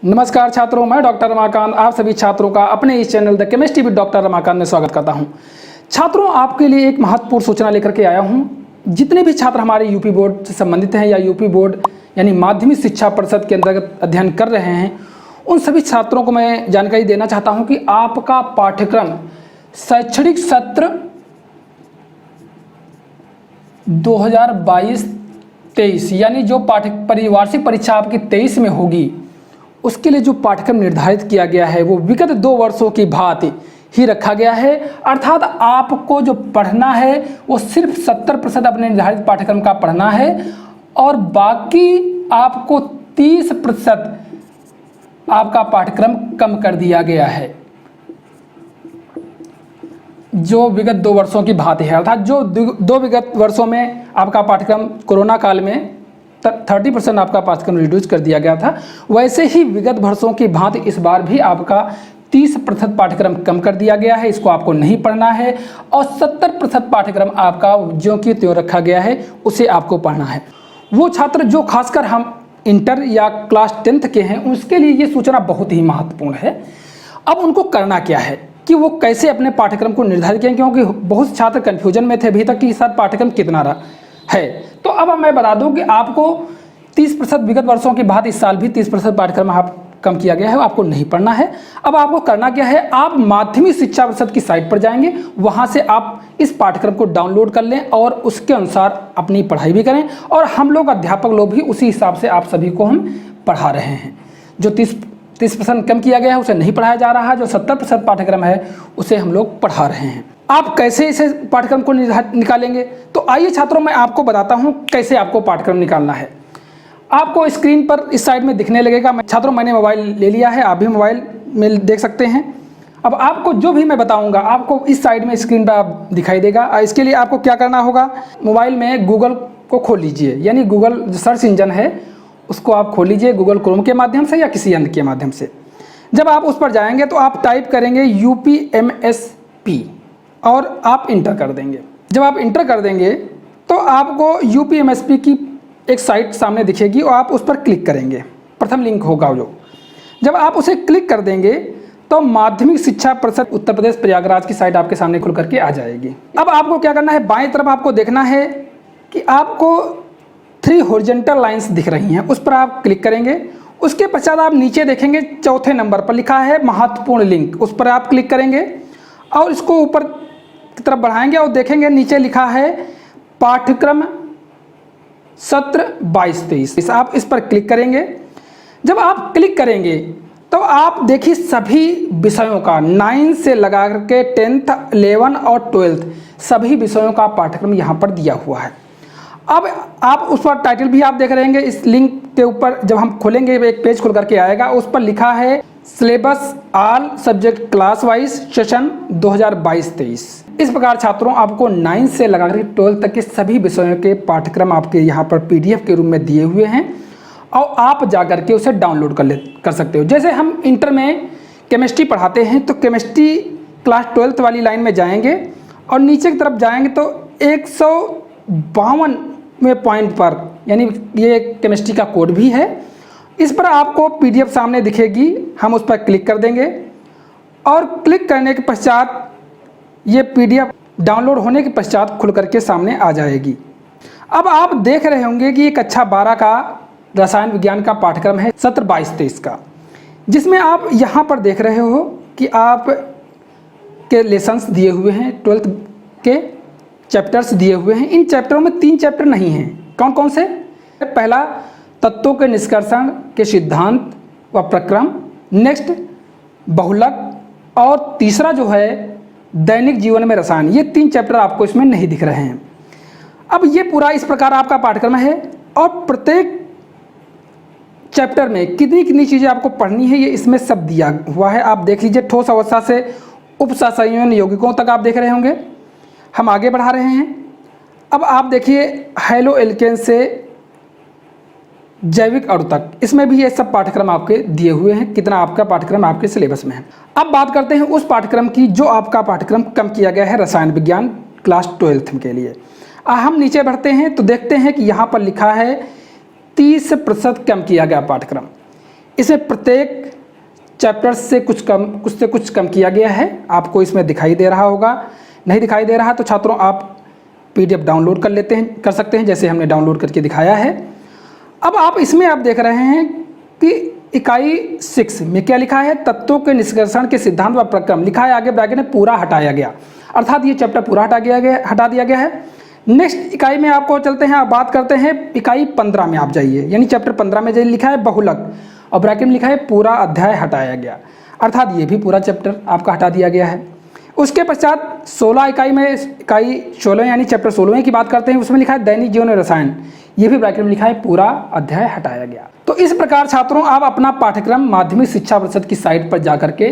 नमस्कार छात्रों, मैं डॉक्टर रमाकांत आप सभी छात्रों का अपने इस channel the chemistry with doctor Ramakant में स्वागत करता हूं। छात्रों, आपके लिए एक महत्वपूर्ण सूचना लेकर के आया हूं। जितने भी छात्र हमारे यूपी बोर्ड से संबंधित हैं या यूपी बोर्ड यानी माध्यमिक शिक्षा परिषद के अंतर्गत अध्ययन कर रहे हैं, उन सभी छात्रों को मैं जानकारी देना चाहता हूँ कि आपका पाठ्यक्रम शैक्षणिक सत्र 2022-23 यानी जो वार्षिक परीक्षा आपकी 23 में होगी, उसके लिए जो पाठ्यक्रम निर्धारित किया गया है वो विगत 2 वर्षों की भांति ही रखा गया है। अर्थात आपको जो पढ़ना है वो सिर्फ 70% अपने निर्धारित पाठ्यक्रम का पढ़ना है और बाकी आपको 30% आपका पाठ्यक्रम कम कर दिया गया है, जो विगत 2 वर्षों की भांति है। अर्थात जो दो विगत वर्षों में आपका पाठ्यक्रम कोरोना काल में 30% आपका पाठ्यक्रम रिड्यूस कर दिया गया था, वैसे ही विगत वर्षों की भांति इस बार भी आपका 30% पाठ्यक्रम कम कर दिया गया है। इसको आपको नहीं पढ़ना है और 70% पाठ्यक्रम आपका ज्यों की त्यों रखा गया है, उसे आपको पढ़ना है। वो छात्र जो खासकर हम इंटर या क्लास 10th के हैं, उसके लिए ये सूचना बहुत ही महत्वपूर्ण है। अब उनको करना क्या है कि वो कैसे अपने पाठ्यक्रम को निर्धारित करें, क्योंकि बहुत छात्र कन्फ्यूजन में थे अभी तक कि सर पाठ्यक्रम कितना रहा है। तो अब मैं बता दूं कि आपको 30% विगत वर्षों के बाद इस साल भी 30% पाठ्यक्रम आप कम किया गया है, आपको नहीं पढ़ना है। अब आपको करना क्या है, आप माध्यमिक शिक्षा परिषद की साइट पर जाएंगे, वहां से आप इस पाठ्यक्रम को डाउनलोड कर लें और उसके अनुसार अपनी पढ़ाई भी करें। और हम लोग अध्यापक लोग भी उसी हिसाब से आप सभी को हम पढ़ा रहे हैं। जो 30% कम किया गया है उसे नहीं पढ़ाया जा रहा है, जो 70% पाठ्यक्रम है उसे हम लोग पढ़ा रहे हैं। आप कैसे इसे पाठ्यक्रम को निकालेंगे, तो आइए छात्रों मैं आपको बताता हूं कैसे आपको पाठ्यक्रम निकालना है। आपको स्क्रीन पर इस साइड में दिखने लगेगा। छात्रों, मैंने मोबाइल ले लिया है, आप भी मोबाइल में देख सकते हैं। अब आपको जो भी मैं बताऊंगा आपको इस साइड में स्क्रीन पर आप दिखाई देगा। इसके लिए आपको क्या करना होगा, मोबाइल में गूगल को खोल लीजिए, यानी गूगल जो सर्च इंजन है उसको आप खोल लीजिए गूगल क्रोम के माध्यम से या किसी अन्य के माध्यम से। जब आप उस पर जाएंगे तो आप टाइप करेंगे UPMSP और आप इंटर कर देंगे। जब आप इंटर कर देंगे तो आपको UPMSP की एक साइट सामने दिखेगी और आप उस पर क्लिक करेंगे। प्रथम लिंक होगा जो, जब आप उसे क्लिक कर देंगे तो माध्यमिक शिक्षा परिषद उत्तर प्रदेश प्रयागराज की साइट आपके सामने खुल करके आ जाएगी। अब आपको क्या करना है, बाएं तरफ आपको देखना है कि आपको 3 हॉरिजॉन्टल लाइंस दिख रही हैं, उस पर आप क्लिक करेंगे। उसके पश्चात आप नीचे देखेंगे चौथे नंबर पर लिखा है महत्वपूर्ण लिंक, उस पर आप क्लिक करेंगे और इसको ऊपर की तरफ बढ़ाएंगे और देखेंगे नीचे लिखा है पाठ्यक्रम सत्र 22-23। आप इस पर क्लिक करेंगे। जब आप क्लिक करेंगे तो आप देखिए सभी विषयों का 9 से लगा करके 10th, 11 और 12th सभी विषयों का पाठ्यक्रम यहाँ पर दिया हुआ है। अब आप उस पर टाइटल भी आप देख रहे होंगे। इस लिंक के ऊपर जब हम खोलेंगे एक पेज खुल करके आएगा, उस पर लिखा है syllabus all subject class wise session 2022-23। इस प्रकार छात्रों आपको 9 से लगाकर 12 तक के सभी विषयों के पाठ्यक्रम आपके यहाँ पर PDF के रूप में दिए हुए हैं और आप जाकर के उसे डाउनलोड कर सकते हो। जैसे हम इंटर में केमिस्ट्री पढ़ाते हैं तो केमिस्ट्री क्लास 12th वाली लाइन में जाएंगे और नीचे की तरफ जाएंगे तो 152वें पॉइंट पर, यानी ये केमिस्ट्री का कोड भी है, इस पर आपको PDF सामने दिखेगी। हम उस पर क्लिक कर देंगे और क्लिक करने के पश्चात ये PDF डाउनलोड होने के पश्चात खुल करके सामने आ जाएगी। अब आप देख रहे होंगे कि ये कक्षा 12 का रसायन विज्ञान का पाठ्यक्रम है सत्र 22-23 का, जिसमें आप यहाँ पर देख रहे हो कि आप के लेसन्स दिए हुए हैं, 12th के चैप्टर्स दिए हुए हैं। इन चैप्टरों में 3 चैप्टर नहीं हैं। कौन कौन से? पहला तत्वों के निष्कर्षण के सिद्धांत व प्रक्रम, नेक्स्ट बहुलक और तीसरा जो है दैनिक जीवन में रसायन। ये 3 चैप्टर आपको इसमें नहीं दिख रहे हैं। अब ये पूरा इस प्रकार आपका पाठ्यक्रम है और प्रत्येक चैप्टर में कितनी कितनी चीज़ें आपको पढ़नी है ये इसमें सब दिया हुआ है। आप देख लीजिए, ठोस अवस्था से उपसंयोजन यौगिकों तक आप देख रहे होंगे। हम आगे बढ़ा रहे हैं। अब आप देखिए हैलो एल्केन से जैविक अणु तक, इसमें भी ये सब पाठ्यक्रम आपके दिए हुए हैं, कितना आपका पाठ्यक्रम आपके सिलेबस में है। अब बात करते हैं उस पाठ्यक्रम की जो आपका पाठ्यक्रम कम किया गया है रसायन विज्ञान क्लास 12th के लिए। हम नीचे बढ़ते हैं तो देखते हैं कि यहाँ पर लिखा है 30% कम किया गया पाठ्यक्रम। इसमें प्रत्येक चैप्टर से कुछ कम किया गया है। आपको इसमें दिखाई दे रहा होगा, नहीं दिखाई दे रहा तो छात्रों आप PDF डाउनलोड कर सकते हैं, जैसे हमने डाउनलोड करके दिखाया है। अब आप इसमें आप देख रहे हैं कि इकाई 6 में क्या लिखा है, तत्वों के निष्कर्षण के सिद्धांत व प्रक्रम लिखा है, आगे ब्रैकेट में पूरा हटाया गया, अर्थात ये चैप्टर पूरा हटा दिया गया है। नेक्स्ट इकाई में आपको चलते हैं, आप बात करते हैं इकाई 15 में आप जाइए, यानी चैप्टर 15 में जो लिखा है बहुलक और ब्रैकेट में लिखा है पूरा अध्याय हटाया गया, अर्थात ये भी पूरा चैप्टर आपका हटा दिया गया है। उसके पश्चात 16 इकाई में इकाई 16 यानी चैप्टर 16 की बात करते हैं, उसमें लिखा है दैनिक जीवन रसायन, ये भी ब्रैकेट में लिखा है पूरा अध्याय हटाया गया। तो इस प्रकार छात्रों आप अपना पाठ्यक्रम माध्यमिक शिक्षा परिषद की साइट पर जाकर के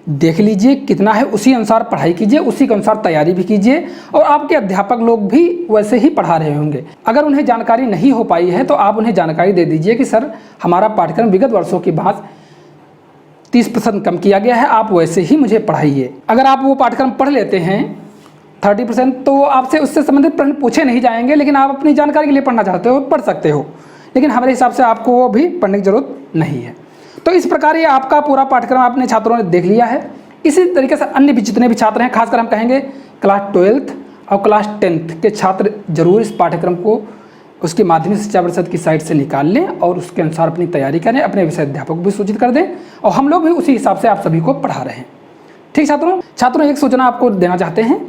देख लीजिए कितना है, उसी अनुसार पढ़ाई कीजिए, उसी के अनुसार तैयारी भी कीजिए और आपके अध्यापक लोग भी वैसे ही पढ़ा रहे होंगे। अगर उन्हें जानकारी नहीं हो पाई है तो आप उन्हें जानकारी दे दीजिए कि सर हमारा पाठ्यक्रम विगत वर्षों की भांति 30% कम किया गया है, आप वैसे ही मुझे पढ़ाइए। अगर आप वो पाठ्यक्रम पढ़ लेते हैं 30% तो आपसे उससे संबंधित प्रश्न पूछे नहीं जाएंगे, लेकिन आप अपनी जानकारी के लिए पढ़ना चाहते हो पढ़ सकते हो, लेकिन हमारे हिसाब से आपको वो भी पढ़ने की जरूरत नहीं है। तो इस प्रकार ये आपका पूरा पाठ्यक्रम आपने छात्रों ने देख लिया है। इसी तरीके से अन्य भी जितने भी छात्र हैं, खासकर हम कहेंगे क्लास 12th और क्लास 10th के छात्र जरूर इस पाठ्यक्रम को उसकी माध्यमिक शिक्षा परिषद की साइट से निकाल लें और उसके अनुसार अपनी तैयारी करें, अपने विषय अध्यापक भी सूचित कर दें और हम लोग भी उसी हिसाब से आप सभी को पढ़ा रहे हैं। ठीक छात्रों एक सूचना आपको देना चाहते हैं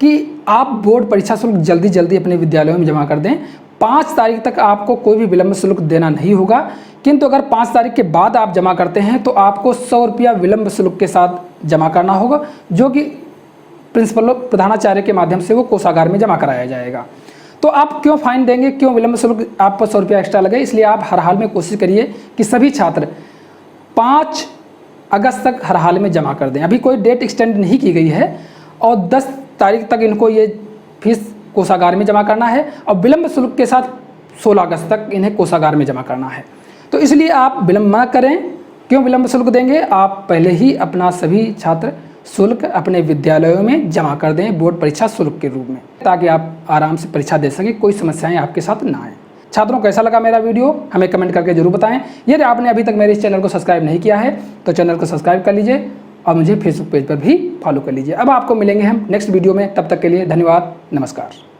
कि आप बोर्ड परीक्षा शुल्क जल्दी अपने विद्यालयों में जमा कर दें। 5 तारीख तक आपको कोई भी विलंब शुल्क देना नहीं होगा, किंतु अगर 5 तारीख के बाद आप जमा करते हैं तो आपको 100 रुपया विलंब शुल्क के साथ जमा करना होगा, जो कि प्रिंसिपल प्रधानाचार्य के माध्यम से वो कोषागार में जमा कराया जाएगा। तो आप क्यों फाइन देंगे, क्यों विलंब शुल्क आप पर 100 रुपया एक्स्ट्रा लगे, इसलिए आप हर हाल में कोशिश करिए कि सभी छात्र 5 अगस्त तक हर हाल में जमा कर दें। अभी कोई डेट एक्सटेंड नहीं की गई है और 10 तारीख तक इनको ये फीस कोषागार में जमा करना है और विलंब शुल्क के साथ 16 अगस्त तक इन्हें कोषागार में जमा करना है। तो इसलिए आप विलंब न करें। क्यों विलंब शुल्क देंगे, आप पहले ही अपना सभी छात्र शुल्क अपने विद्यालयों में जमा कर दें बोर्ड परीक्षा शुल्क के रूप में, ताकि आप आराम से परीक्षा दे सकें, कोई समस्याएं आपके साथ ना आए। छात्रों कैसा लगा मेरा वीडियो हमें कमेंट करके जरूर बताएं। यदि आपने अभी तक मेरे इस चैनल को सब्सक्राइब नहीं किया है तो चैनल को सब्सक्राइब कर लीजिए और मुझे फेसबुक पेज पर भी फॉलो कर लीजिए। अब आपको मिलेंगे हम नेक्स्ट वीडियो में, तब तक के लिए धन्यवाद, नमस्कार।